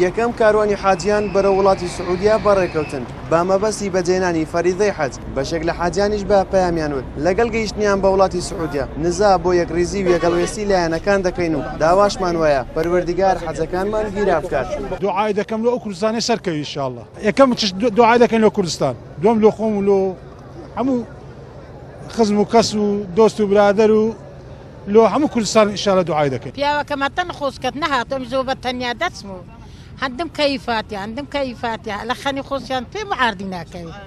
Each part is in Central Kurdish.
یەکەم کاروانی حاجیان بەرە وڵاتی سعودیا بەڕێکەوتن بە مەبەستی بەجێنانی فەریدەی حەج بەشێک لە حاجیانیش بە پەیامیان وت لەگەڵ گەیشتنیان بە وڵاتی سعودیا نزا بۆ یەکریزی و یەکەڵوێستی لایەنەکان دەکەین و داواشمان وایە پەروەردیگار حەجەکانمان گیرا بکات. دوعای دەکەم لە ئەو کوردستانی سەرکەوی ئینشاءالله. یەکەم دوعای دەکەین لە کوردستان، دوم لە خۆم و لە هەموو خزم و کەس و دۆست و برادەر و لۆ هەموو کوردستان ئینشاءالله دوعای دەکەین. پیاوەکەمە تەنخۆشکەت نەهاتۆم زۆر بە تەنیا دەچم و هەندم کەیفاتیان لە خەنی خۆشیان پێم عاردی ناکەوێت.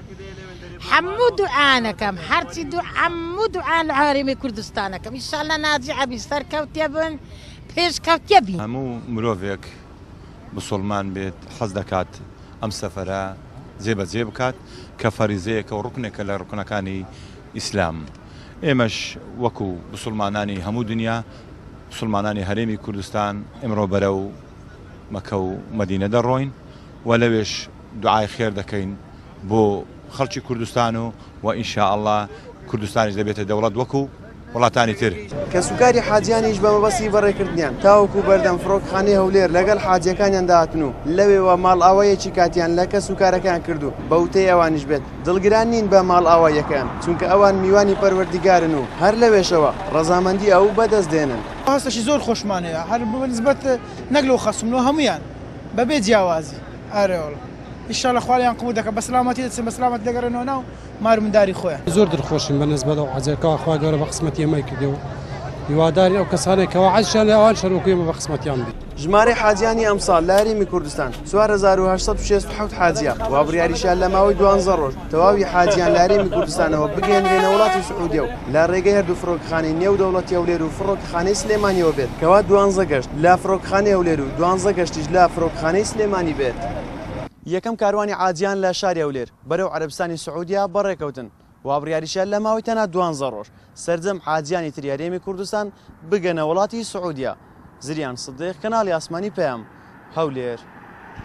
هەموو دوعانەکەم هەرچی هەموو دوعان لە هەرێمی کوردستانەکەم ئینشاءالله ناجیعە بی سەرکەوتێ بن پێشکەوتێ بی. هەموو مرۆڤێک مسلمان بێت حەز دەکات ئەم سەفەرە جێبەجێ بکات کە فەریزەیەکە و ڕوکنێکە لە ڕوکنەکانی ئیسلام. ئێمەش وەکو مسلمانانی هەموو دنیا مسلمانانی هەرێمی کوردستان ئەمڕۆ بەرەو مەکە و مەدینە دەڕۆین و لەوێش دوعای خێر دەکەین بۆ خەڵکی کوردستان و ئینشاءالله کوردستانیش دەبێتە دەوڵەت وەکو وڵاتانی تر. کە سوکاری حاجیانیش بە مەبەستی بەڕێکردنیان تاوەکو بەردەم فڕۆکخانەی هەولێر لەگەڵ حاجیەکانیان داهاتن و لەوێوە ماڵ ئاوایەکی کاتیان لە کە سوکارەکان کردو بە وتەی ئەوانیش بێت دڵگران نین بە ماڵ ئاوایەکان چونکە ئەوان میوانی پەروەردیگارن و هەر لەوێشەوە ڕەزامەندی ئەو بەدەست دێنن. هەستەشی زۆر خۆشمانەیە هەر بنسبەت نەگلۆ خەسمنەوە هەمویان بەبێ جیاوازی ئارێوڵ ئینشاءالله خوالیان قبول دەکەن بە سلامەتی دەچن بە سلامەت دەگەڕێنەوە ناو مارومداری خۆیان. زۆر دڵخۆشم بە نسبەت ئەو حەجەکەوە خوا گەورە بە قسمەتی ئێمەی کردەوە هیواداری ئەو کەسانێکەوە حەجیان لە ئەوان شەروەکو ئێمە بە قسمەتیان بێت. ژمارەی حاجیانی ئەمساڵ لە هەرێمی کوردستان 4867 حاجیە و بڕیاریشیان لە ماوەی 12 ڕۆژ تەواوی حاجیان لە هەرێمی کوردستانەوە بگەێنرێنە وڵاتی سعودیە و لە ڕێگەی هەردوو فڕۆکخانەی نێو دەوڵەتی هەولێر و فڕۆکخانەی سلێمانیەوە بێت کەوا 12 گەشت لە فڕۆکخانەی هەولێر و 12 گەشتیش لە فڕۆکخانەی سلێمانی بێت. یەکەم کاروانی حاجیان لە شاری هەولێر بەرەو عەرەبستانی سعودیا بەڕێکەوتن و بڕیاریشیان لە ماوەی تەنها 12 ڕۆژ سەرجەم حاجیانی تری هەرێمی کوردستان بگەنە وڵاتی سعودیا. زریان سدیق کەناڵی ئاسمانی پەیام هەولێر.